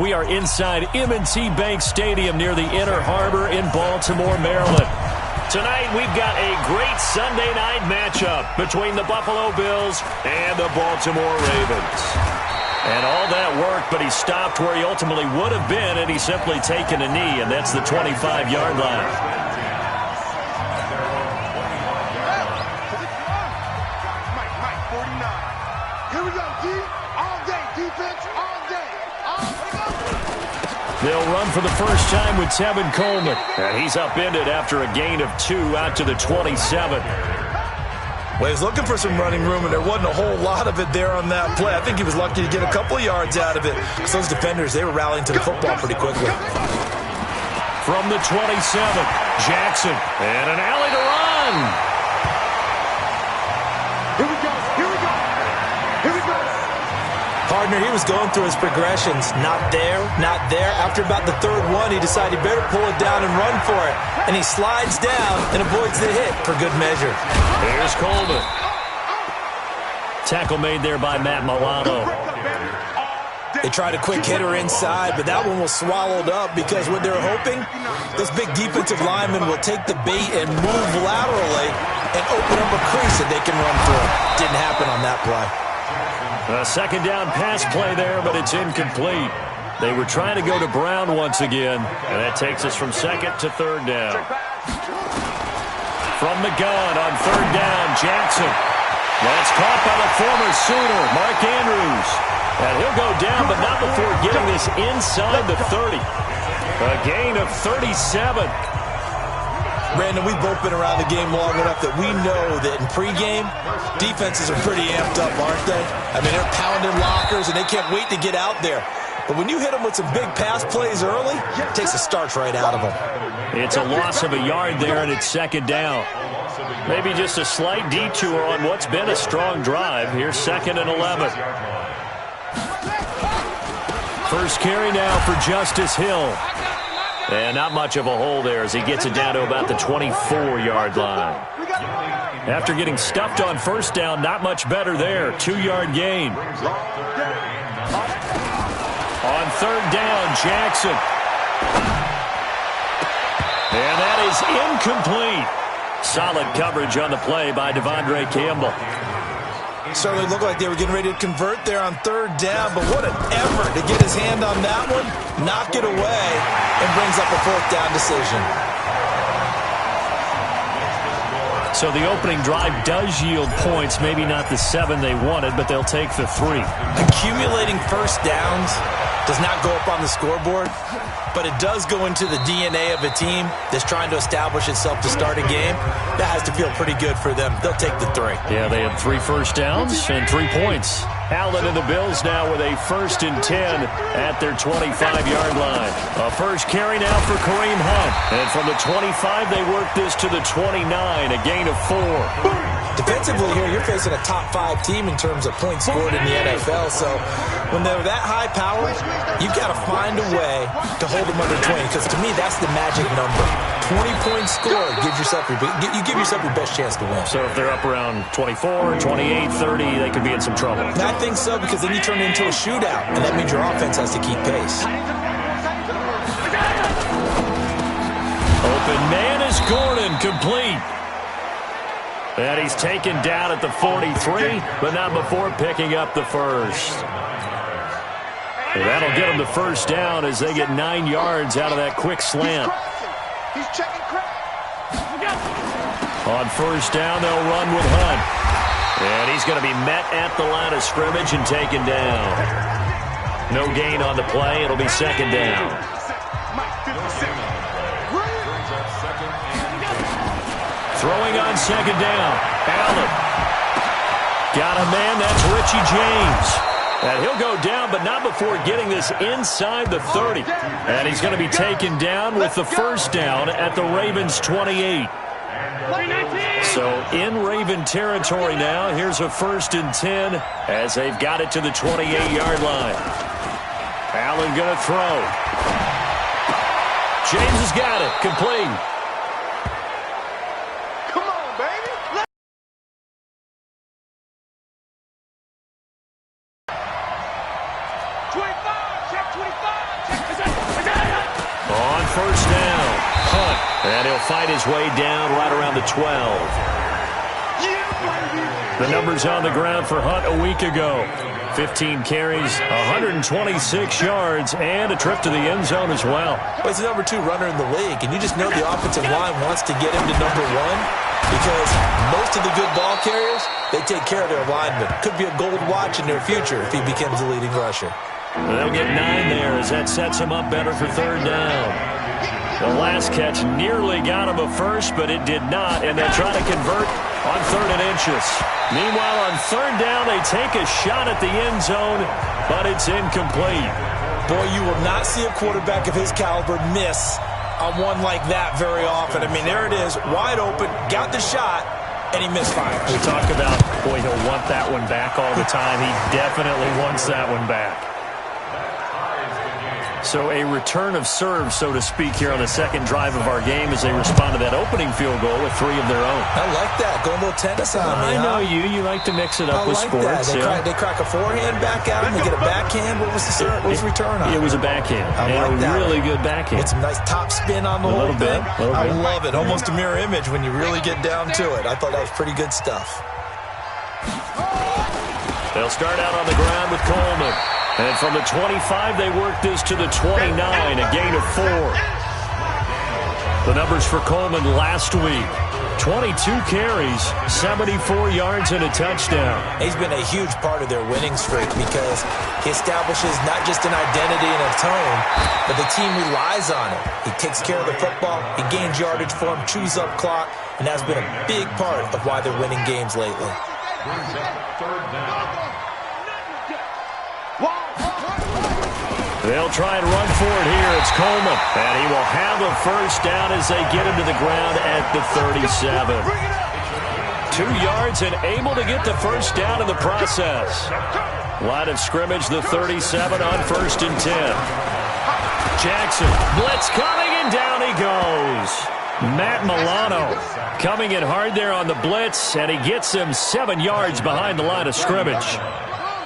We are inside M&T Bank Stadium near the Inner Harbor in Baltimore, Maryland. Tonight, we've got a great Sunday night matchup between the Buffalo Bills and the Baltimore Ravens. And all that worked, but he stopped where he ultimately would have been, and he's simply taken a knee, and that's the 25-yard line. They'll run for the first time with Tevin Coleman. And he's upended after a gain of 2 out to the 27. Well, he's looking for some running room, and there wasn't a whole lot of it there on that play. I think he was lucky to get a couple of yards out of it. Because those defenders, they were rallying to the football pretty quickly. From the 27, Jackson. And an alley to run. Here we go. Here we go. Here we go. Partner, he was going through his progressions. Not there, not there. After about the third one, he decided he better pull it down and run for it. And he slides down and avoids the hit for good measure. Here's Coleman. Tackle made there by Matt Milano. They tried a quick hitter inside, but that one was swallowed up because what they're hoping, this big defensive lineman will take the bait and move laterally and open up a crease that they can run through. Didn't happen on that play. A second down pass play there, but it's incomplete. They were trying to go to Brown once again, and that takes us from second to third down. From the gun on third down, Jackson. That's caught by the former Sooner, Mark Andrews. And he'll go down, but not before getting this inside the 30. A gain of 37. Brandon, we've both been around the game long enough that we know that in pregame, defenses are pretty amped up, aren't they? I mean, they're pounding lockers, and they can't wait to get out there. But when you hit them with some big pass plays early, it takes the starch right out of them. It's a loss of a yard there, and it's second down. Maybe just a slight detour on what's been a strong drive. Here's second and 11. First carry now for Justice Hill. And not much of a hole there as he gets it down to about the 24-yard line. After getting stuffed on first down, not much better there. 2-yard gain. On third down, Jackson. And that is incomplete. Solid coverage on the play by Devondre Campbell. Certainly looked like they were getting ready to convert there on third down, but what an effort to get his hand on that one, knock it away, and brings up a fourth down decision. So the opening drive does yield points, maybe not the 7 they wanted, but they'll take the 3. Accumulating first downs does not go up on the scoreboard, but it does go into the DNA of a team that's trying to establish itself to start a game. That has to feel pretty good for them. They'll take the 3. Yeah, they had 3 first downs and 3 points. Allen and the Bills now with a 1st and 10 at their 25-yard line. A first carry now for Kareem Hunt. And from the 25, they work this to the 29, a gain of 4. Defensively here, you're facing a top-5 team in terms of points scored in the NFL. So when they're that high powered, you've got to find a way to hold them under 20. Because to me, that's the magic number. 20 points scored gives yourself you give yourself your best chance to win. So if they're up around 24, 28, 30, they could be in some trouble. I think so, because then you turn it into a shootout, and that means your offense has to keep pace. Open man is Gordon, complete. And he's taken down at the 43, but not before picking up the first. And that'll get him the first down as they get 9 yards out of that quick slant. He's checking crack. On first down, they'll run with Hunt. And he's going to be met at the line of scrimmage and taken down. No gain on the play. It'll be second down. Throwing on second down. Allen. Got a man. That's Richie James. And he'll go down, but not before getting this inside the 30. And he's going to be taken down with the first down at the Ravens' 28. So in Raven territory now, here's a 1st and 10 as they've got it to the 28-yard line. Allen going to throw. James has got it. Complete. Come on, baby. 25, check 25. Hunt. And he'll fight his way down right around the 12. The numbers on the ground for Hunt a week ago. 15 carries, 126 yards, and a trip to the end zone as well. He's the number 2 runner in the league, and you just know the offensive line wants to get him to number 1 because most of the good ball carriers, they take care of their linemen. Could be a gold watch in their future if he becomes the leading rusher. They'll get 9 there as that sets him up better for third down. The last catch nearly got him a first, but it did not, and they'll try to convert on 3rd and inches. Meanwhile, on 3rd down, they take a shot at the end zone, but it's incomplete. Boy, you will not see a quarterback of his caliber miss on one like that very often. I mean, there it is, wide open, got the shot, and he misfires. We talk about, boy, he'll want that one back all the time. He definitely wants that one back. So a return of serve, so to speak, here on the second drive of our game as they respond to that opening field goal with 3 of their own. I like that. Going a little tennis on me. I know you. You like to mix it up with sports. They crack a forehand back at him. They get a backhand. What was the return on? It was a backhand. I like that. Really good backhand. Get some nice top spin on the whole thing. I love it. Almost a mirror image when you really get down to it. I thought that was pretty good stuff. They'll start out on the ground with Coleman. And from the 25, they work this to the 29, a gain of 4. The numbers for Coleman last week. 22 carries, 74 yards, and a touchdown. He's been a huge part of their winning streak because he establishes not just an identity and a tone, but the team relies on him. He takes care of the football, he gains yardage for him, chews up clock, and that's been a big part of why they're winning games lately. They'll try and run for it here. It's Coleman. And he will have a first down as they get him to the ground at the 37. 2 yards and able to get the first down in the process. Line of scrimmage, the 37 on 1st and 10. Jackson, blitz coming, and down he goes. Matt Milano coming in hard there on the blitz, and he gets him 7 yards behind the line of scrimmage.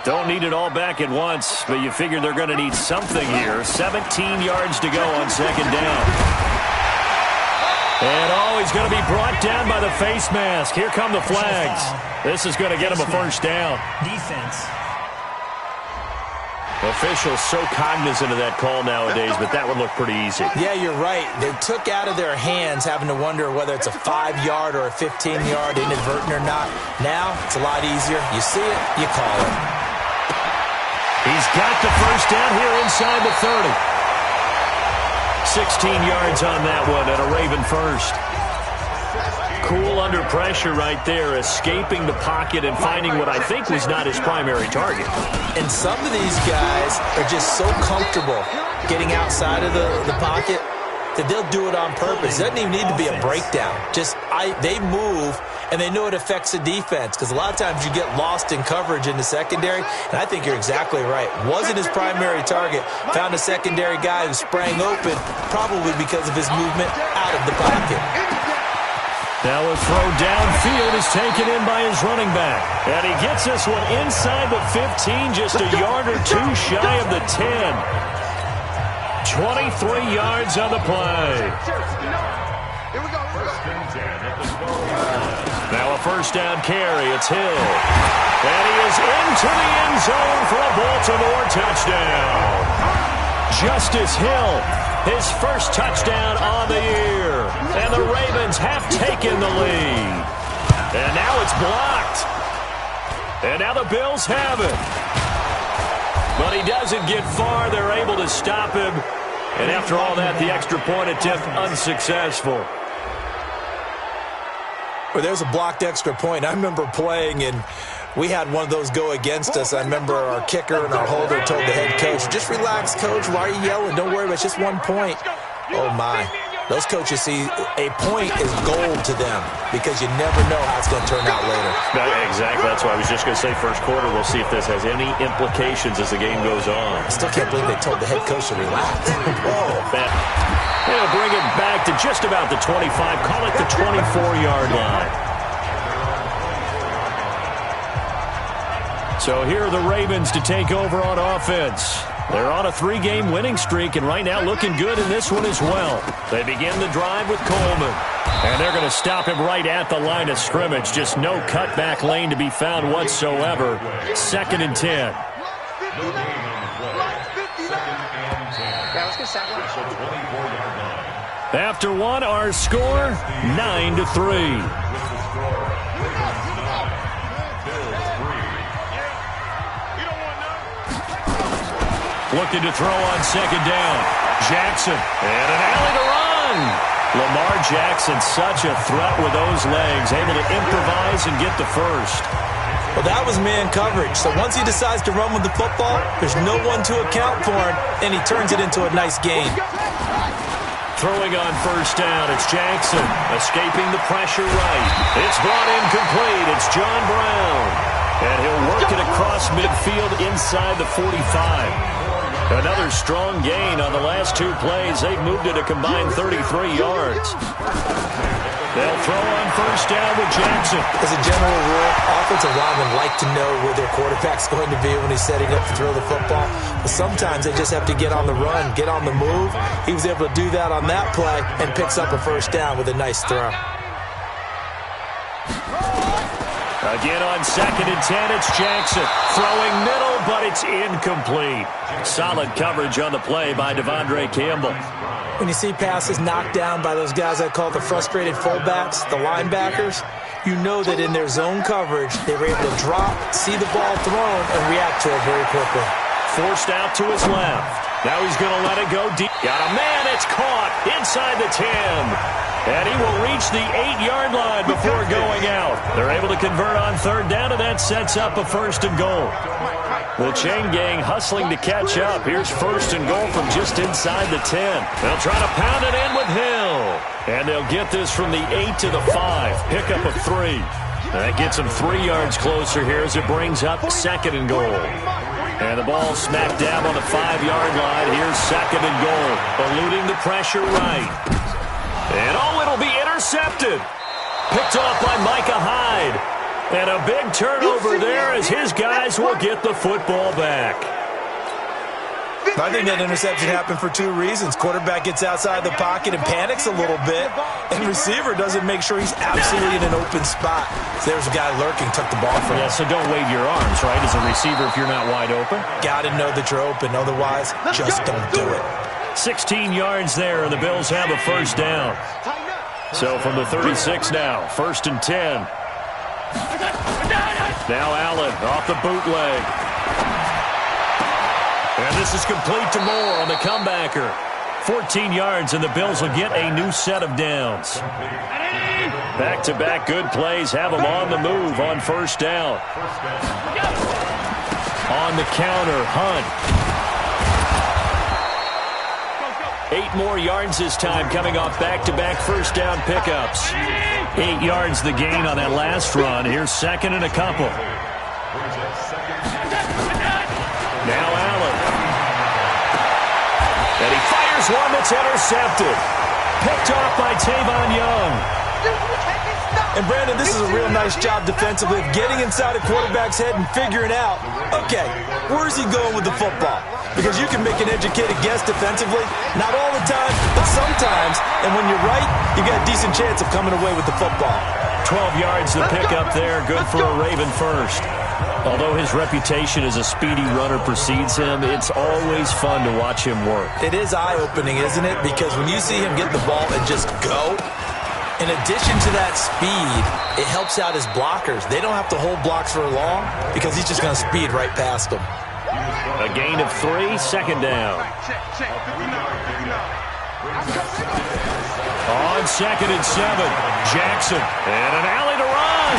Don't need it all back at once, but you figure they're going to need something here. 17 yards to go on 2nd down. And he's going to be brought down by the face mask. Here come the flags. This is going to get him a first down. Defense. Officials so cognizant of that call nowadays, but that would look pretty easy. Yeah, you're right. They took out of their hands having to wonder whether it's a 5-yard or a 15-yard, inadvertent or not. Now, it's a lot easier. You see it, you call it. He's got the first down here inside the 30. 16 yards on that one and a Raven first. Cool under pressure right there, escaping the pocket and finding what I think was not his primary target. And some of these guys are just so comfortable getting outside of the pocket that they'll do it on purpose. It doesn't even need to be a breakdown. They move, and they know it affects the defense because a lot of times you get lost in coverage in the secondary, and I think you're exactly right. Wasn't his primary target. Found a secondary guy who sprang open, probably because of his movement out of the pocket. Now a throw downfield is taken in by his running back. And he gets this one inside the 15, just a yard or two shy of the 10. 23 yards on the play. Now a first down carry. It's Hill. And he is into the end zone for a Baltimore touchdown. Justice Hill, his first touchdown on the year. And the Ravens have taken the lead. And now it's blocked. And now the Bills have it. But he doesn't get far. They're able to stop him. And after all that, the extra point attempt unsuccessful. Well, there's a blocked extra point. I remember playing, and we had one of those go against us. I remember our kicker and our holder told the head coach, just relax, coach. Why are you yelling? Don't worry about it. It's just 1 point. Oh, my. Those coaches see a point is gold to them because you never know how it's going to turn out later. Exactly. That's why I was just going to say first quarter. We'll see if this has any implications as the game goes on. I still can't believe they told the head coach to relax. Whoa. They'll bring it back to just about the 25. Call it the 24-yard line. So here are the Ravens to take over on offense. They're on a 3-game winning streak, and right now looking good in this one as well. They begin the drive with Coleman. And they're going to stop him right at the line of scrimmage. Just no cutback lane to be found whatsoever. 2nd and 10. After one, our score, 9-3. Looking to throw on 2nd down. Jackson, and an alley to run. Lamar Jackson, such a threat with those legs, able to improvise and get the first. Well, that was man coverage. So once he decides to run with the football, there's no one to account for him, and he turns it into a nice gain. Throwing on 1st down, it's Jackson, escaping the pressure right. It's brought in complete. It's John Brown. And he'll work it across midfield inside the 45. Another strong gain on the last 2 plays. They've moved it a combined 33 yards. They'll throw on 1st down with Jackson. As a general rule, offensive linemen like to know where their quarterback's going to be when he's setting up to throw the football. But sometimes they just have to get on the run, get on the move. He was able to do that on that play and picks up a 1st down with a nice throw. Again on 2nd and 10, it's Jackson. Throwing middle, but it's incomplete. Solid coverage on the play by Devondre Campbell. When you see passes knocked down by those guys I call the frustrated fullbacks, the linebackers, you know that in their zone coverage, they were able to drop, see the ball thrown, and react to it very quickly. Forced out to his left. Now he's going to let it go deep. Got a man, it's caught inside the 10. And he will reach the 8-yard line before going out. They're able to convert on 3rd down, and that sets up a 1st and goal. The chain gang hustling to catch up. Here's 1st and goal from just inside the 10. They'll try to pound it in with Hill. And they'll get this from the 8 to the 5. Pick up of 3. That gets them 3 yards closer here as it brings up 2nd and goal. And the ball smack dab on the 5-yard line. Here's 2nd and goal. Eluding the pressure right. And it'll be intercepted. Picked off by Micah Hyde. And a big turnover there as his guys will get the football back. I think that interception happened for 2 reasons. Quarterback gets outside the pocket and panics a little bit, and receiver doesn't make sure he's absolutely in an open spot. So there's a guy lurking, took the ball from him. Yeah, so don't wave your arms, right, as a receiver if you're not wide open. Got to know that you're open. Otherwise, just don't do it. 16 yards there, and the Bills have a 1st down. So from the 36 now, 1st and 10. Now Allen off the bootleg. And this is complete to Moore on the comebacker. 14 yards, and the Bills will get a new set of downs. Back-to-back good plays have them on the move on 1st down. On the counter, Hunt. 8 more yards this time coming off back-to-back 1st down pickups. 8 yards the gain on that last run. Here's 2nd and a couple. Now Allen. And he fires one that's intercepted. Picked off by Tavon Young. And Brandon, this is a real nice job defensively of getting inside a quarterback's head and figuring out, okay, where's he going with the football? Because you can make an educated guess defensively, not all the time, but sometimes. And when you're right, you got a decent chance of coming away with the football. 12 yards to pick up there, good for a Raven first. Although his reputation as a speedy runner precedes him, it's always fun to watch him work. It is eye-opening, isn't it? Because when you see him get the ball and just go, in addition to that speed, it helps out his blockers. They don't have to hold blocks for long because he's just going to speed right past them. A gain of 3, 2nd down. On 2nd and 7, Jackson. And an alley to run.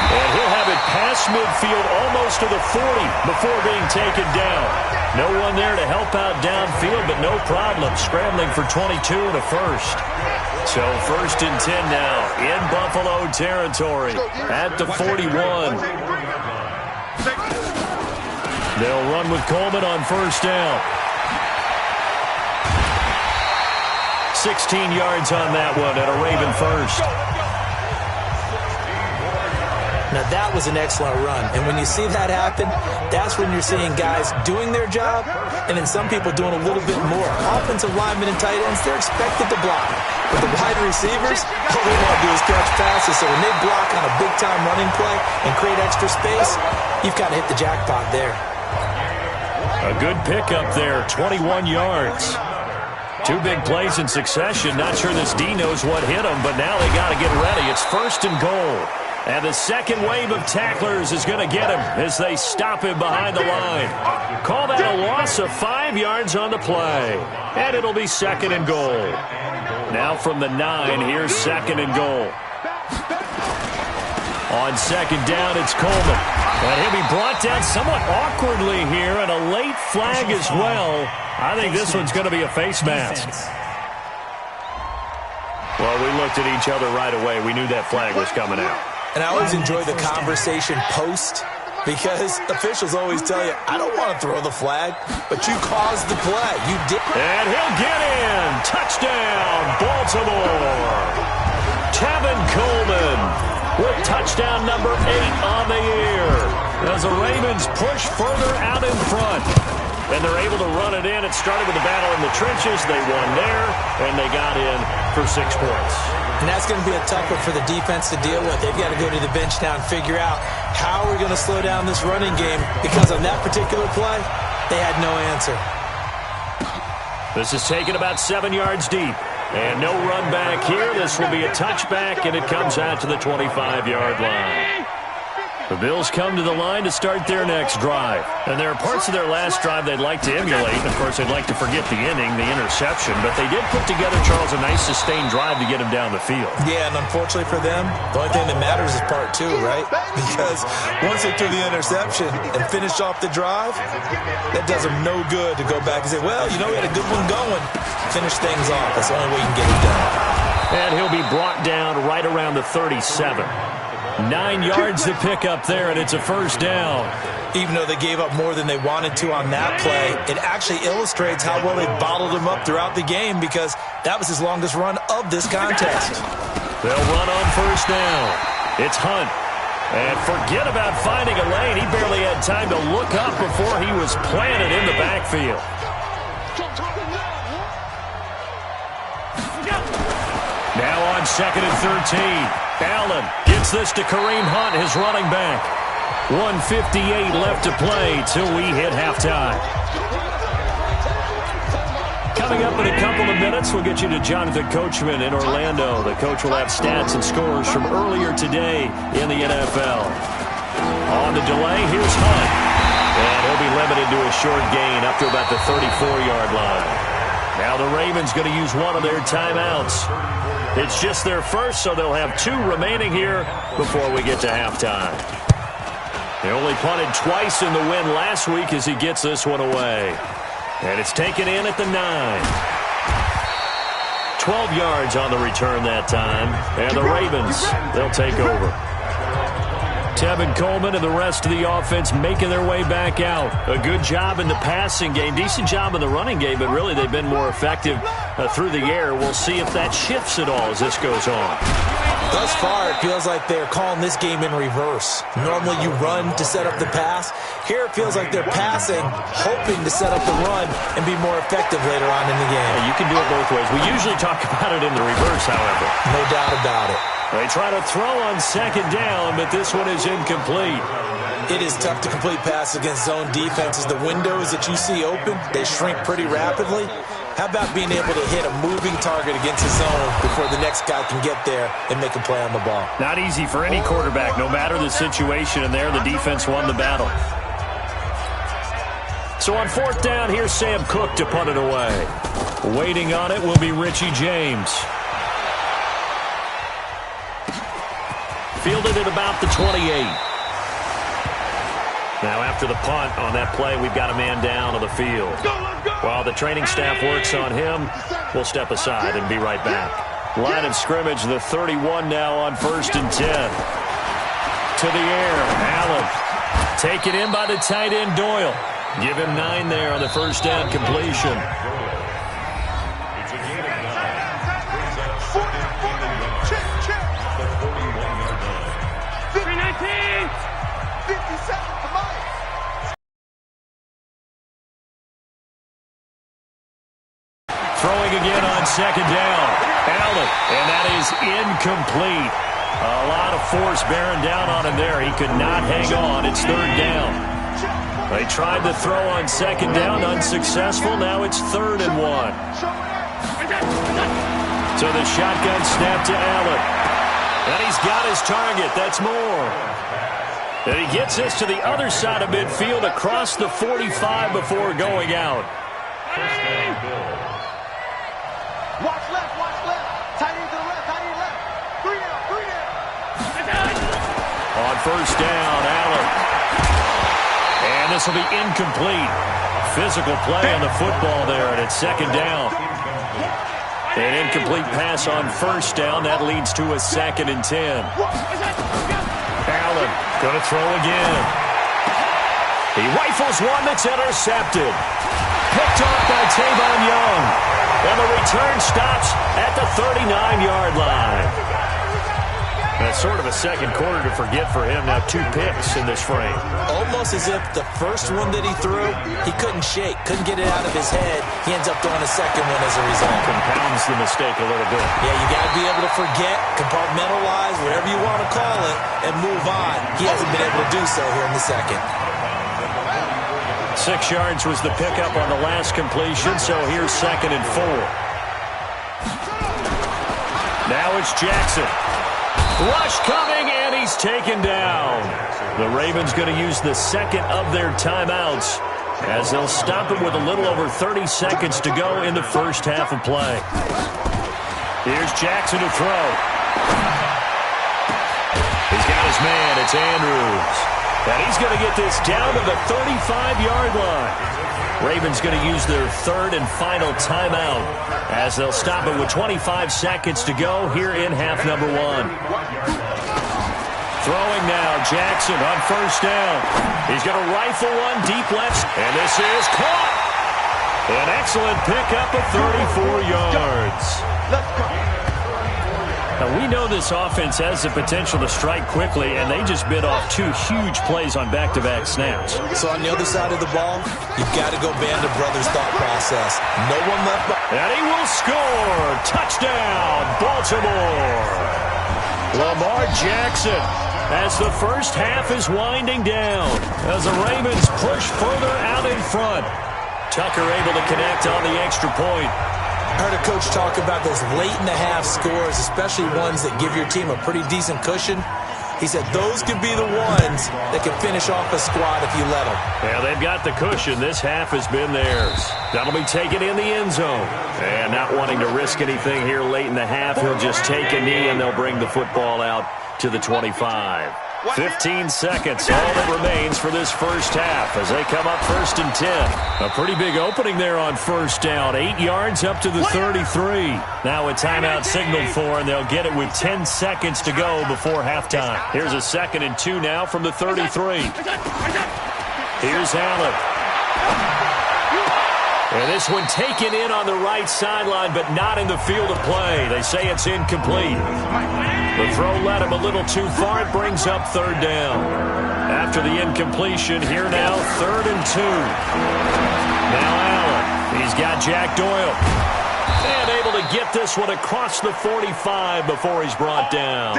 And he'll have it past midfield almost to the 40 before being taken down. No one there to help out downfield, but no problem scrambling for 22 and a 1st. So 1st and 10 now in Buffalo territory at the 41. They'll run with Coleman on 1st down. 16 yards on that one at a Raven 1st. Now, that was an excellent run. And when you see that happen, that's when you're seeing guys doing their job and then some people doing a little bit more. Offensive linemen and tight ends, they're expected to block. But the wide receivers, all they want to do is catch passes. So when they block on a big-time running play and create extra space, you've got to hit the jackpot there. A good pickup there, 21 yards. Two big plays in succession. Not sure this D knows what hit him, but now they got to get ready. It's 1st and goal. And the second wave of tacklers is going to get him as they stop him behind the line. Call that a loss of 5 yards on the play. And it'll be 2nd and goal. Now from the 9, here's 2nd and goal. On 2nd down, it's Coleman. And he'll be brought down somewhat awkwardly here, and a late flag as well. I think this one's going to be a face mask. Well, we looked at each other right away. We knew that flag was coming out. And I always enjoy the conversation post because officials always tell you, I don't want to throw the flag, but you caused the play. You did. And he'll get in. Touchdown, Baltimore. Tevin Coleman with touchdown number 8 on the year as the Ravens push further out in front. And they're able to run it in. It started with a battle in the trenches. They won there, and they got in for 6 points. And that's going to be a tough one for the defense to deal with. They've got to go to the bench now and figure out how we're going to slow down this running game because on that particular play, they had no answer. This is taken about 7 yards deep. And no run back here. This will be a touchback, and it comes out to the 25-yard line. The Bills come to the line to start their next drive. And there are parts of their last drive they'd like to emulate. Of course, they'd like to forget the inning, the interception. But they did put together, Charles, a nice sustained drive to get him down the field. Yeah, and unfortunately for them, the only thing that matters is part 2, right? Because once they threw the interception and finished off the drive, that does them no good to go back and say, well, you know, we had a good one going. Finish things off. That's the only way you can get it done. And he'll be brought down right around the 37. 9 yards to pick up there, and it's a 1st down. Even though they gave up more than they wanted to on that play, it actually illustrates how well they bottled him up throughout the game because that was his longest run of this contest. They'll run on 1st down. It's Hunt. And forget about finding a lane. He barely had time to look up before he was planted in the backfield. Now on 2nd and 13. Allen gets this to Kareem Hunt, his running back. 1:58 left to play till we hit halftime. Coming up in a couple of minutes, we'll get you to Jonathan Coachman in Orlando. The coach will have stats and scores from earlier today in the NFL. On the delay, here's Hunt. And he'll be limited to a short gain up to about the 34-yard line. Now the Ravens going to use one of their timeouts. It's just their first, so they'll have 2 remaining here before we get to halftime. They only punted twice in the win last week as he gets this one away. And it's taken in at the 9. 12 yards on the return that time. And the Ravens, they'll take over. Tevin Coleman and the rest of the offense making their way back out. A good job in the passing game. Decent job in the running game, but really they've been more effective through the air. We'll see if that shifts at all as this goes on. Thus far, it feels like they're calling this game in reverse. Normally you run to set up the pass. Here it feels like they're passing, hoping to set up the run and be more effective later on in the game. Yeah, you can do it both ways. We usually talk about it in the reverse, however. No doubt about it. They try to throw on 2nd down, but this one is incomplete. It is tough to complete passes against zone defenses. The windows that you see open, they shrink pretty rapidly. How about being able to hit a moving target against a zone before the next guy can get there and make a play on the ball? Not easy for any quarterback, no matter the situation, and there the defense won the battle. So on 4th down, here's Sam Cook to punt it away. Waiting on it will be Richie James. Fielded at about the 28. Now after the punt on that play, we've got a man down on the field. While the training staff works on him, we'll step aside and be right back. Line of scrimmage, the 31 now on 1st and 10. To the air, Allen. Taken in by the tight end, Doyle. Give him 9 there on the 1st down completion. 50 seconds to money. Throwing again on second down. Allen, and that is incomplete. A lot of force bearing down on him there. He could not hang on. It's third down. They tried to throw on second down, unsuccessful. Now it's 3rd and 1. So the shotgun snap to Allen. And he's got his target. That's Moore. And he gets this to the other side of midfield across the 45 before going out. Watch left, watch left. Tight end to the left, tight end left. 3 down, 3 down. On first down, Allen. And this will be incomplete. Physical play on the football there, and it's second down. An incomplete pass on first down. That leads to a 2nd and 10. Allen going to throw again. He rifles one that's intercepted. Picked off by Tavon Young. And the return stops at the 39-yard line. That's sort of a second quarter to forget for him. Now 2 picks in this frame. Almost as if the first one that he threw, he couldn't shake, couldn't get it out of his head. He ends up throwing a second one as a result. Compounds the mistake a little bit. Yeah, you got to be able to forget, compartmentalize, whatever you want to call it, and move on. He hasn't been able to do so here in the second. 6 yards was the pickup on the last completion, so here's 2nd and 4. Now it's Jackson. Rush coming, and he's taken down. The Ravens going to use the second of their timeouts as they'll stop him with a little over 30 seconds to go in the first half of play. Here's Jackson to throw. He's got his man. It's Andrews. And he's going to get this down to the 35-yard line. Ravens going to use their 3rd and final timeout as they'll stop it with 25 seconds to go here in half number 1. Throwing now, Jackson on first down. He's going to rifle one deep left, and this is caught. An excellent pickup of 34 yards. Let's go. Now, we know this offense has the potential to strike quickly, and they just bit off 2 huge plays on back-to-back snaps. So on the other side of the ball, you've got to go Band of Brothers thought process. No one left behind. And he will score. Touchdown, Baltimore. Lamar Jackson as the first half is winding down as the Ravens push further out in front. Tucker able to connect on the extra point. I heard a coach talk about those late-in-the-half scores, especially ones that give your team a pretty decent cushion. He said those could be the ones that can finish off a squad if you let them. Yeah, they've got the cushion. This half has been theirs. That'll be taken in the end zone. And not wanting to risk anything here late in the half, he'll just take a knee and they'll bring the football out to the 25. 15 seconds, all that remains for this first half as they come up 1st and 10. A pretty big opening there on first down. 8 yards up to the 33. Now a timeout signaled for, and they'll get it with 10 seconds to go before halftime. Here's a 2nd and 2 now from the 33. Here's Allen. And this one taken in on the right sideline, but not in the field of play. They say it's incomplete. The throw led him a little too far. It brings up 3rd down. After the incompletion, here now, 3rd and 2. Now Allen. He's got Jack Doyle. And able to get this one across the 45 before he's brought down.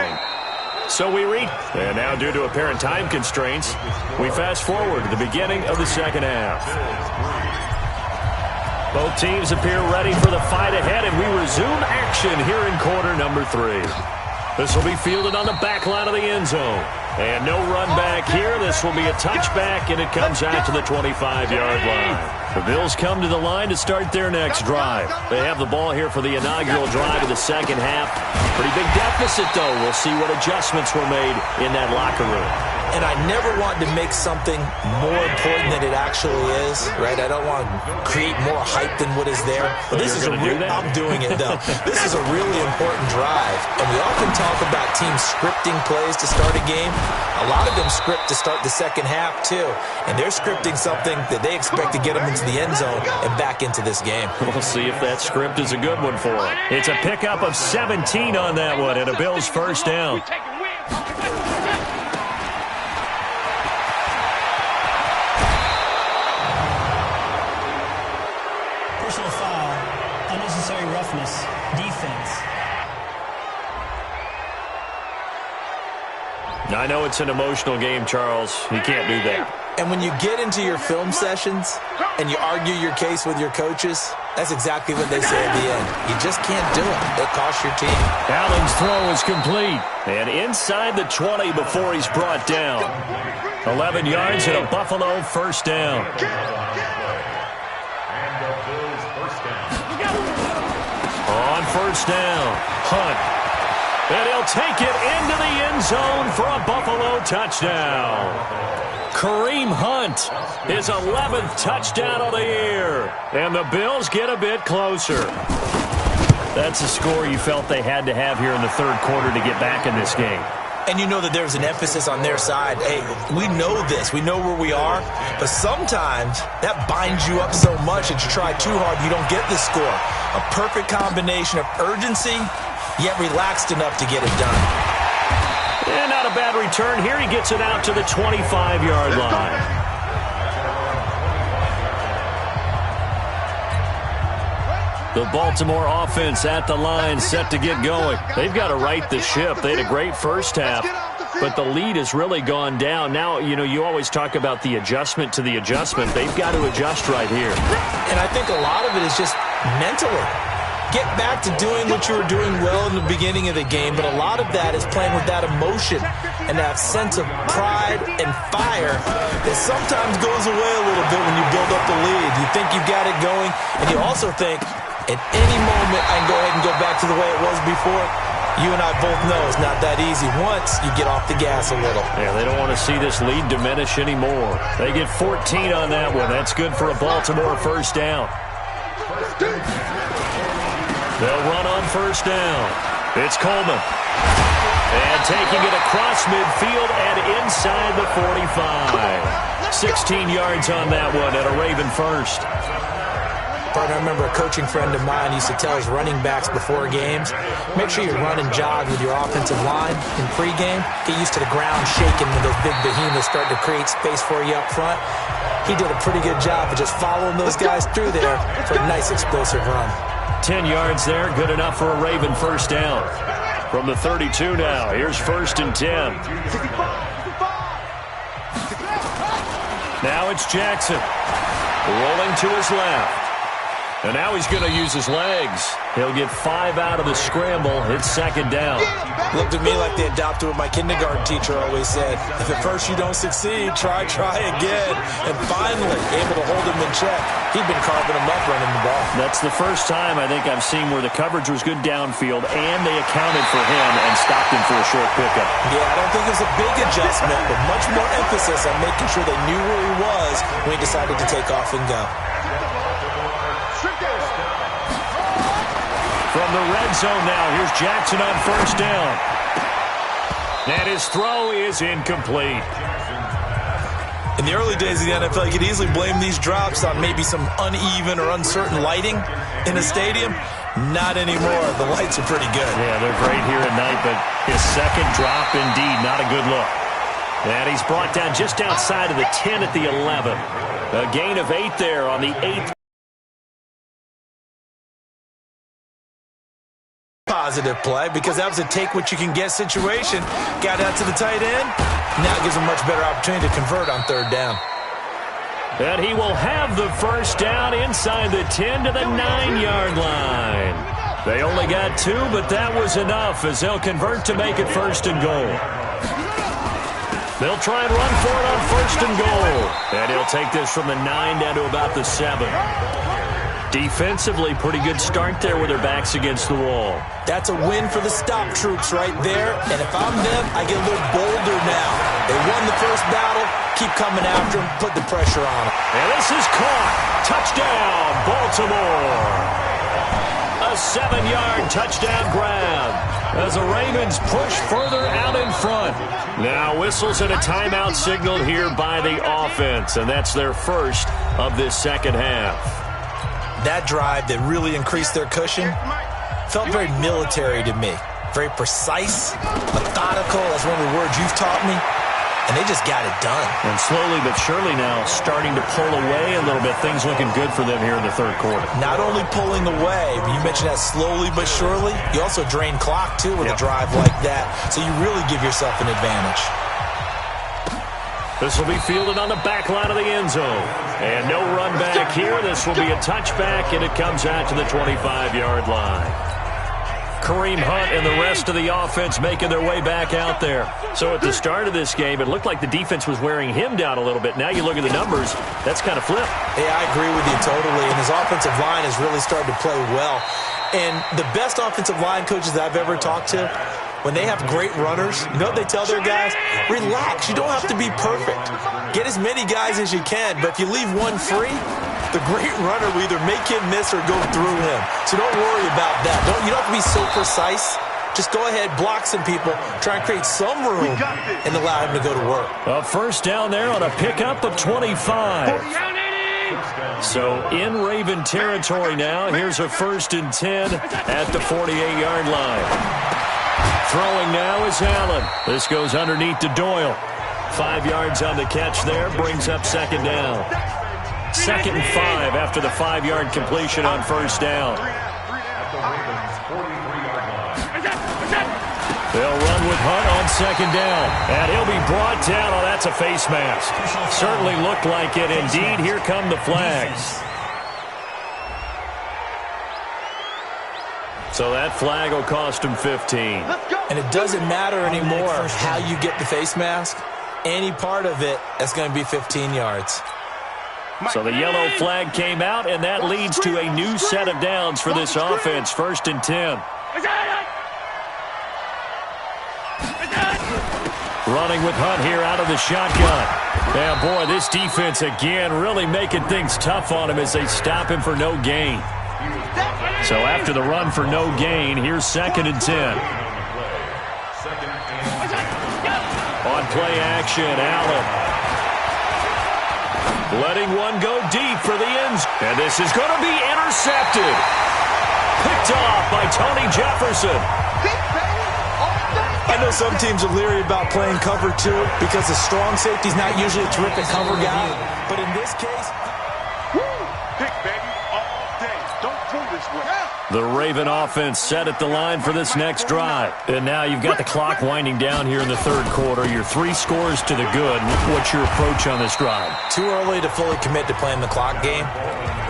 So we read. And now due to apparent time constraints, we fast forward to the beginning of the second half. Both teams appear ready for the fight ahead, and we resume action here in quarter number 3. This will be fielded on the back line of the end zone. And no run back here. This will be a touchback, and it comes out to the 25-yard line. The Bills come to the line to start their next drive. They have the ball here for the inaugural drive of the second half. Pretty big deficit, though. We'll see what adjustments were made in that locker room. And I never want to make something more important than it actually is, right? I don't want to create more hype than what is there. But this is I'm doing it, though. This is a really important drive. And we often talk about teams scripting plays to start a game. A lot of them script to start the second half, too. And they're scripting something that they expect to get them into the end zone and back into this game. We'll see if that script is a good one for them. It's a pickup of 17 on that one and a Bills first down. toughness, defense. I know it's an emotional game, Charles. You can't do that. And when you get into your film sessions and you argue your case with your coaches, that's exactly what they say at the end. You just can't do it. It costs your team. Allen's throw is complete. And inside the 20 before he's brought down. 11 yards and a Buffalo first down. On first down, Hunt. And he'll take it into the end zone for a Buffalo touchdown. Kareem Hunt, his 11th touchdown of the year. And the Bills get a bit closer. That's a score you felt they had to have here in the third quarter to get back in this game. And you know that there's an emphasis on their side. Hey, we know this. We know where we are. But sometimes that binds you up so much that you try too hard, you don't get the score. A perfect combination of urgency, yet relaxed enough to get it done. And not a bad return here. He gets it out to the 25-yard line. The Baltimore offense at the line, set to get going. They've got to right the ship. They had a great first half, but the lead has really gone down. Now, you know, you always talk about the adjustment to the adjustment. They've got to adjust right here. And I think a lot of it is just mentally. Get back to doing what you were doing well in the beginning of the game, but a lot of that is playing with that emotion and that sense of pride and fire that sometimes goes away a little bit when you build up the lead. You think you got it going, and you also think, at any moment I can go ahead and go back to the way it was before. You and I both know it's not that easy once you get off the gas a little. Yeah, they don't want to see this lead diminish anymore. They get 14 on that one. That's good for a Baltimore first down. They'll run on first down. It's Coleman. And taking it across midfield and inside the 45. 16 yards on that one and a Raven first. Partner, I remember a coaching friend of mine used to tell his running backs before games, make sure you run and jog with your offensive line in pregame. Get used to the ground shaking when those big behemoths start to create space for you up front. He did a pretty good job of just following those guys through there for a nice explosive run. 10 yards there, good enough for a Raven first down. From the 32 now, here's first and 10. Now it's Jackson. Rolling to his left. And now he's going to use his legs. He'll get 5 out of the scramble. It's second down. Looked at me like they adopted what my kindergarten teacher always said. If at first you don't succeed, try again. And finally, able to hold him in check. He'd been carving him up running the ball. That's the first time I think I've seen where the coverage was good downfield, and they accounted for him and stopped him for a short pickup. Yeah, I don't think it was a big adjustment, but much more emphasis on making sure they knew where he was when he decided to take off and go. From the red zone now, here's Jackson on first down. And his throw is incomplete. In the early days of the NFL, you could easily blame these drops on maybe some uneven or uncertain lighting in a stadium. Not anymore. The lights are pretty good. Yeah, they're great here at night, but his second drop, indeed, not a good look. And he's brought down just outside of the 10 at the 11. A gain of 8 there on the 8th. Positive play because that was a take-what-you-can-get situation. Got out to the tight end. Now it gives him a much better opportunity to convert on third down. And he will have the first down inside the 10 to the 9-yard line. They only got 2, but that was enough as they'll convert to make it first and goal. They'll try and run for it on first and goal. And he'll take this from the 9 down to about the 7. Defensively, pretty good start there with their backs against the wall. That's a win for the stop troops right there. And if I'm them, I get a little bolder now. They won the first battle. Keep coming after them. Put the pressure on them. And this is caught. Touchdown, Baltimore. A 7-yard touchdown grab as the Ravens push further out in front. Now whistles and a timeout signaled here by the offense, and that's their first of this second half. That drive that really increased their cushion felt very military to me. Very precise, methodical, that's one of the words you've taught me. and they just got it done. And slowly but surely now starting to pull away a little bit. Things looking good for them here in the third quarter. Not only pulling away, but you mentioned that slowly but surely, you also drain clock, too, with a drive like that. So you really give yourself an advantage. This will be fielded on the back line of the end zone. And no run back here. This will be a touchback, and it comes out to the 25-yard line. Kareem Hunt and the rest of the offense making their way back out there. So at the start of this game, it looked like the defense was wearing him down a little bit. Now you look at the numbers, that's kind of flipped. Yeah, I agree with you totally. And his offensive line has really started to play well. And the best offensive line coaches that I've ever talked to, when they have great runners, you know what they tell their guys? Relax. You don't have to be perfect. Get as many guys as you can, but if you leave one free, the great runner will either make him miss or go through him. So don't worry about that. You don't have to be so precise. Just go ahead, block some people, try and create some room, and allow him to go to work. A first down there on a pickup of 25. So in Raven territory now. Here's a 1st and 10 at the 48-yard line. Throwing now is Allen. This goes underneath to Doyle. 5 yards on the catch there, brings up 2nd down. 2nd and 5 after the 5-yard completion on 1st down. They'll run with Hunt on 2nd down. And he'll be brought down. Oh, that's a face mask. Certainly looked like it. Indeed, here come the flags. So that flag will cost him 15. And it doesn't matter anymore how you get the face mask. Any part of it, that's going to be 15 yards. So the yellow flag came out, and that leads to a new set of downs for this offense. 1st and 10. Running with Hunt here out of the shotgun. Yeah, boy, this defense again really making things tough on him as they stop him for no gain. So after the run for no gain, here's 2nd and 10. On play action, Allen. Letting one go deep for the ends. And this is going to be intercepted. Picked off by Tony Jefferson. I know some teams are leery about playing cover 2 because the strong safety's not usually a terrific cover guy. But in this case, Pick, baby, all day. Don't throw this way. the Raven offense set at the line for this next drive. And now you've got the clock winding down here in the third quarter. You're 3 scores to the good. What's your approach on this drive? too early to fully commit to playing the clock game.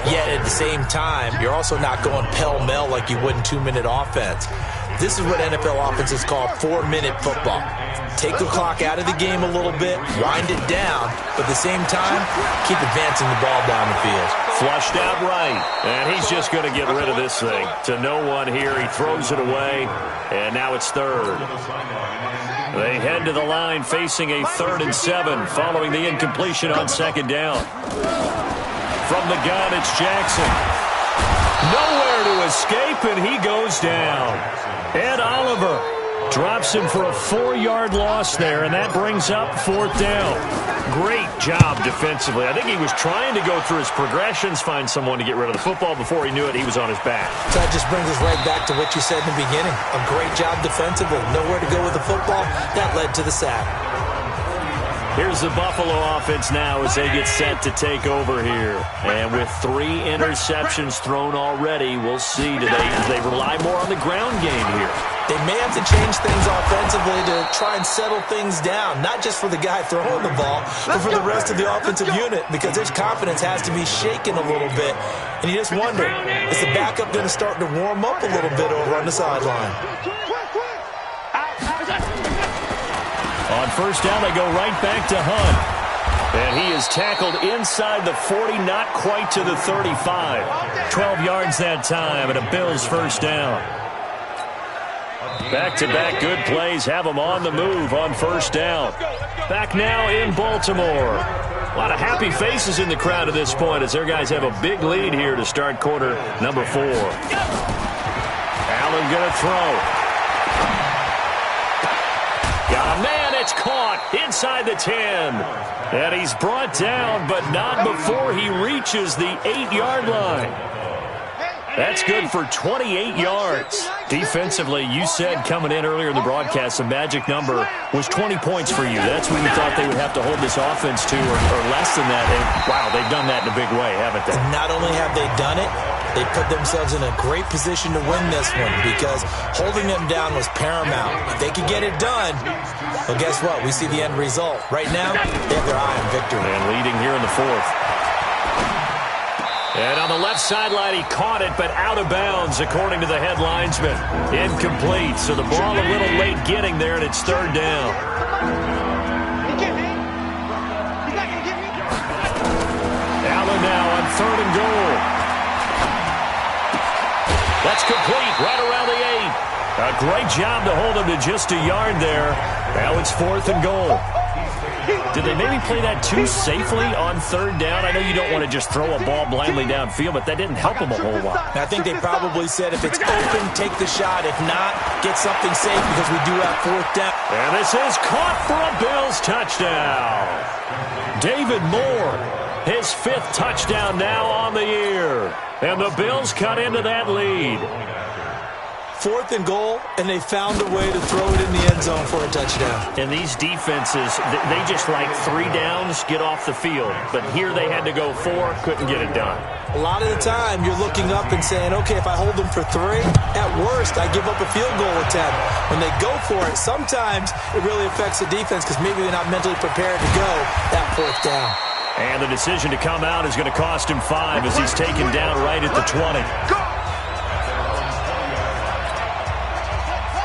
Yet at the same time, you're also not going pell-mell like you would in 2-minute offense. This is what NFL offenses call 4-minute football. Take the clock out of the game a little bit, wind it down, but at the same time, keep advancing the ball down the field. Flushed out right, and he's just going to get rid of this thing. To no one here, he throws it away, and now it's 3rd. They head to the line facing a 3rd and 7 following the incompletion on 2nd down. From the gun, it's Jackson. Nowhere to escape, and he goes down. Ed Oliver drops him for a 4-yard loss there, and that brings up 4th down. Great job defensively. I think he was trying to go through his progressions, find someone to get rid of the football. Before he knew it, he was on his back. So that just brings us right back to what you said in the beginning. A great job defensively. Nowhere to go with the football. That led to the sack. Here's the Buffalo offense now as they get set to take over here. And with 3 interceptions thrown already, we'll see. Do they rely more on the ground game here? They may have to change things offensively to try and settle things down, not just for the guy throwing the ball, but for the rest of the offensive unit, because his confidence has to be shaken a little bit. And you just wonder, is the backup going to start to warm up a little bit over on the sideline? On 1st down, they go right back to Hunt. And he is tackled inside the 40, not quite to the 35. 12 yards that time, and a Bills 1st down. Back-to-back good plays have them on the move on 1st down. Back now in Baltimore. A lot of happy faces in the crowd at this point as their guys have a big lead here to start quarter number 4. Allen going to throw. Got a man, it's caught inside the 10. And he's brought down, but not before he reaches the 8-yard line. That's good for 28 yards. Defensively, you said coming in earlier in the broadcast, the magic number was 20 points for you. That's what you thought they would have to hold this offense to, or less than that. And, wow, they've done that in a big way, haven't they? Not only have they done it, they put themselves in a great position to win this one because holding them down was paramount. If they could get it done, well, guess what? We see the end result. Right now, they have their eye on victory. And leading here in the fourth. And on the left sideline, he caught it, but out of bounds, according to the head linesman. Incomplete, so the ball a little late getting there, and it's third down. Allen now on third and goal. That's complete, right around the 8. A great job to hold him to just a yard there. Now it's fourth and goal. Did they maybe play that too safely on third down? I know you don't want to just throw a ball blindly downfield, but that didn't help them a whole lot. I think they probably said if it's open, take the shot. If not, get something safe because we do have fourth down. And this is caught for a Bills touchdown. David Moore, his 5th touchdown now on the year. And the Bills cut into that lead. Fourth and goal, and they found a way to throw it in the end zone for a touchdown. And these defenses, they just like 3 downs, get off the field. But here they had to go 4, couldn't get it done. A lot of the time, you're looking up and saying, okay, if I hold them for 3, at worst, I give up a field goal attempt. When they go for it, sometimes it really affects the defense because maybe they're not mentally prepared to go that fourth down. And the decision to come out is going to cost him 5 as he's taken down right at the 20.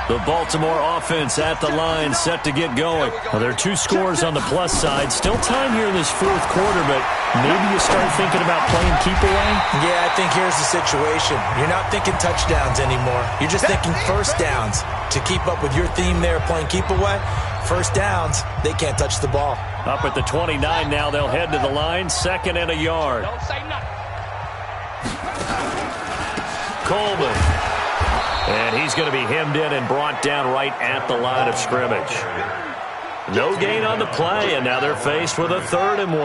The Baltimore offense at the line, set to get going. Well, there are 2 scores on the plus side. Still time here in this fourth quarter, but maybe you start thinking about playing keep away? Yeah, I think here's the situation. You're not thinking touchdowns anymore. You're just thinking first downs. To keep up with your theme there, playing keep away, first downs, they can't touch the ball. Up at the 29 now, they'll head to the line, 2nd and a yard. Coleman. And he's going to be hemmed in and brought down right at the line of scrimmage. No gain on the play, and now they're faced with a 3rd and 1.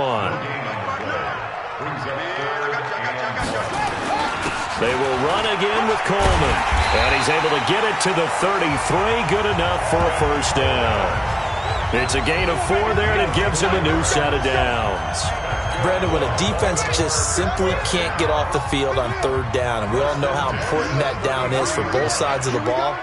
They will run again with Coleman. And he's able to get it to the 33. Good enough for a first down. It's a gain of 4 there, and it gives him a new set of downs. Brandon, when a defense just simply can't get off the field on third down, and we all know how important that down is for both sides of the ball,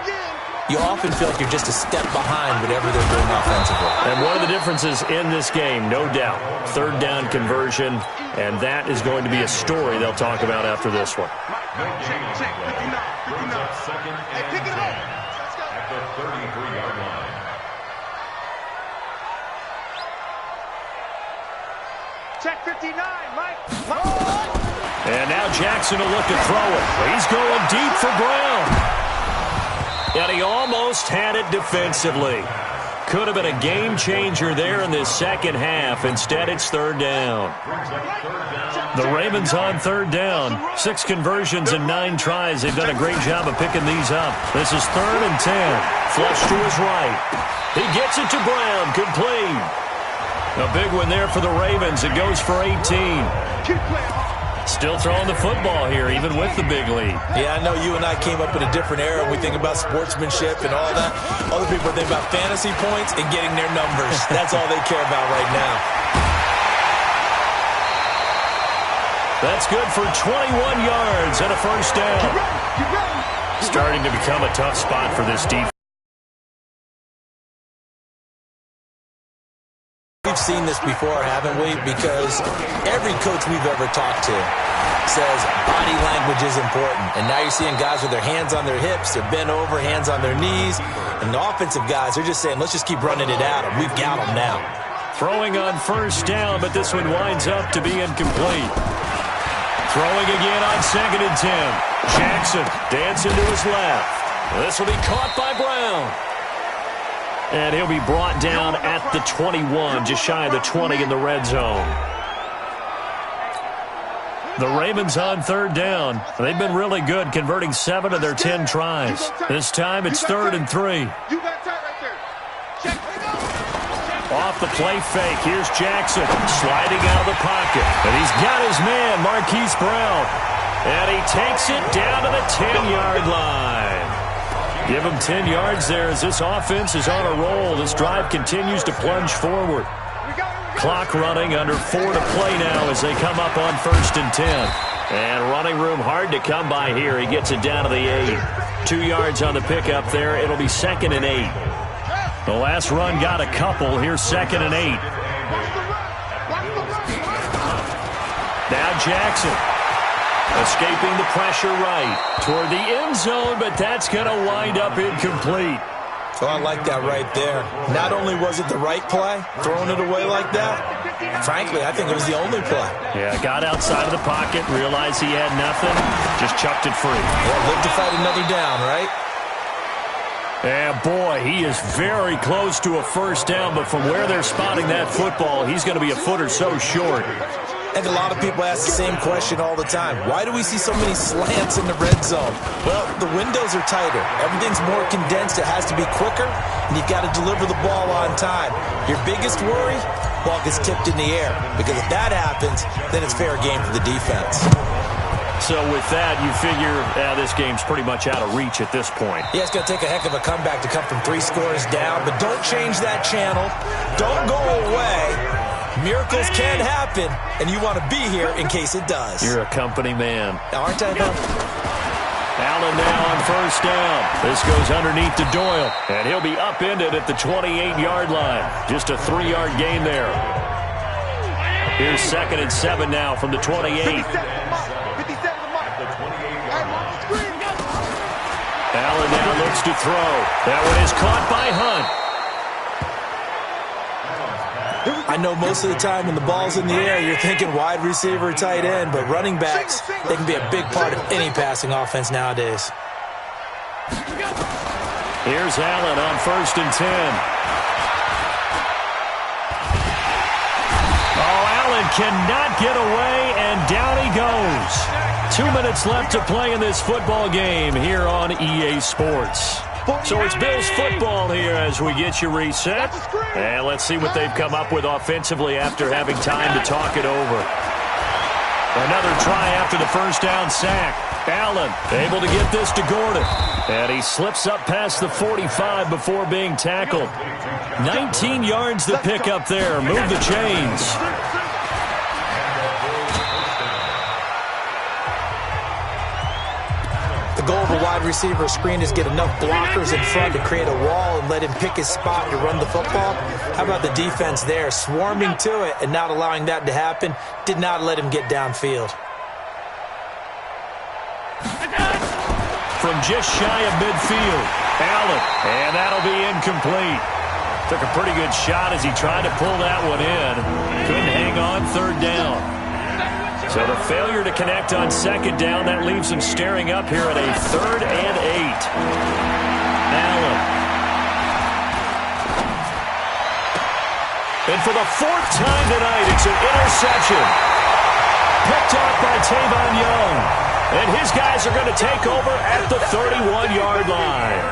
you often feel like you're just a step behind whatever they're doing offensively. And one of the differences in this game, no doubt, third down conversion, and that is going to be a story they'll talk about after this one. Check 59, Mike. And now Jackson will look to throw it. He's going deep for Brown. And he almost had it defensively. Could have been a game changer there in this second half. Instead, it's third down. The Ravens on third down. 6 conversions and 9 tries. They've done a great job of picking these up. This is 3rd and 10. Flush to his right. He gets it to Brown. Complete. A big one there for the Ravens. It goes for 18. Still throwing the football here, even with the big lead. Yeah, I know you and I came up in a different era. We think about sportsmanship and all that. Other people think about fantasy points and getting their numbers. That's all they care about right now. That's good for 21 yards and a first down. Starting to become a tough spot for this defense. We've seen this before, haven't we? Because every coach we've ever talked to says body language is important. And now you're seeing guys with their hands on their hips, they're bent over, hands on their knees. And the offensive guys, they're just saying, let's just keep running it at them. We've got them now. Throwing on first down, but this one winds up to be incomplete. Throwing again on 2nd and 10. Jackson dancing to his left. This will be caught by Brown. And he'll be brought down at the 21, just shy of the 20 in the red zone. The Ravens on third down. They've been really good, converting 7 of their 10 tries. This time it's 3rd and 3. Off the play fake, here's Jackson sliding out of the pocket. And he's got his man, Marquise Brown. And he takes it down to the 10-yard line. Give him 10 yards there as this offense is on a roll. This drive continues to plunge forward. Clock running, under 4 to play now as they come up on 1st and 10. And running room hard to come by here. He gets it down to the 8. 2 yards on the pickup there. It'll be 2nd and 8. The last run got a couple. Here's 2nd and 8. Now Jackson. Escaping the pressure right toward the end zone, but that's going to wind up incomplete. So I like that right there. Not only was it the right play, throwing it away like that, frankly, I think it was the only play. Yeah, got outside of the pocket, realized he had nothing, just chucked it free. Yeah, lived to fight another down, right? And boy, he is very close to a first down, but from where they're spotting that football, he's going to be a foot or so short. I think a lot of people ask the same question all the time. Why do we see so many slants in the red zone? Well, the windows are tighter. Everything's more condensed. It has to be quicker, and you've got to deliver the ball on time. Your biggest worry? Ball gets tipped in the air, because if that happens, then it's fair game for the defense. So with that, you figure this game's pretty much out of reach at this point. Yeah, it's going to take a heck of a comeback to come from 3 scores down, but don't change that channel. Don't go away. Miracles can happen, and you want to be here in case it does. You're a company man. Aren't I, though? Allen now on first down. This goes underneath to Doyle, and he'll be upended at the 28-yard line. Just a 3-yard gain there. Here's 2nd and 7 now from the 28. Allen now looks to throw. That one is caught by Hunt. I know most of the time when the ball's in the air, you're thinking wide receiver, tight end, but running backs, they can be a big part of any passing offense nowadays. Here's Allen on 1st and 10. Oh, Allen cannot get away, and down he goes. 2 minutes left to play in this football game here on EA Sports. So it's Bills football here as we get you reset. And let's see what they've come up with offensively after having time to talk it over. Another try after the first down sack. Allen able to get this to Gordon. And he slips up past the 45 before being tackled. 19 yards to pick up there. Move the chains. The goal of a wide receiver screen is get enough blockers in front to create a wall and let him pick his spot to run the football. How about the defense there, swarming to it and not allowing that to happen? Did not let him get downfield. From just shy of midfield, Allen, and that'll be incomplete. Took a pretty good shot as he tried to pull that one in. Couldn't hang on 3rd down. So the failure to connect on 2nd down, that leaves him staring up here at a 3rd and 8. Allen. And for the 4th time tonight, it's an interception. Picked off by Tavon Young. And his guys are going to take over at the 31-yard line.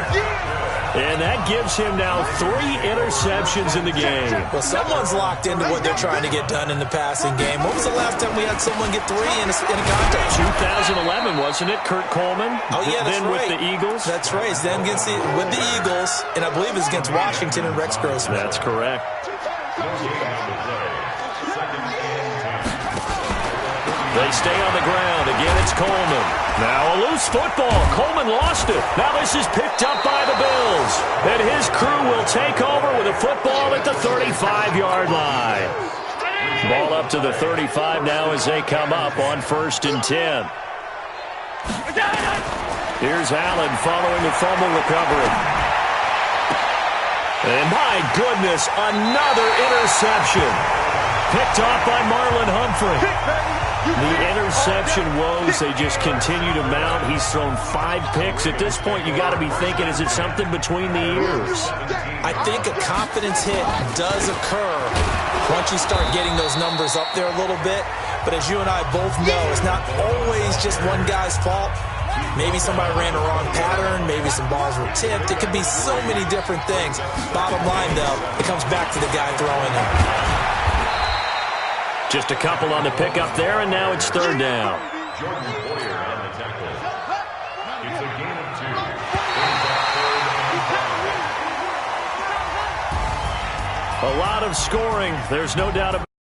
And that gives him now 3 interceptions in the game. Well, someone's locked into what they're trying to get done in the passing game. When was the last time we had someone get 3 in a contest? 2011, wasn't it? Kurt Coleman? Oh, yeah, that's then right. With the Eagles? That's right. Then with the Eagles, and I believe it was against Washington and Rex Grossman. That's correct. They stay on the ground. Again, it's Coleman. Now a loose football. Coleman lost it. Now this is picked up by the Bills. And his crew will take over with a football at the 35-yard line. Ball up to the 35 now as they come up on 1st and 10. Here's Allen following the fumble recovery. And my goodness, another interception. Picked off by Marlon Humphrey. The interception woes, they just continue to mount. He's thrown 5 picks. At this point, you got to be thinking, is it something between the ears? I think a confidence hit does occur once you start getting those numbers up there a little bit. But as you and I both know, it's not always just one guy's fault. Maybe somebody ran a wrong pattern. Maybe some balls were tipped. It could be so many different things. Bottom line, though, it comes back to the guy throwing them. Just a couple on the pickup there, and now it's 3rd down. A lot of scoring. There's no doubt about it.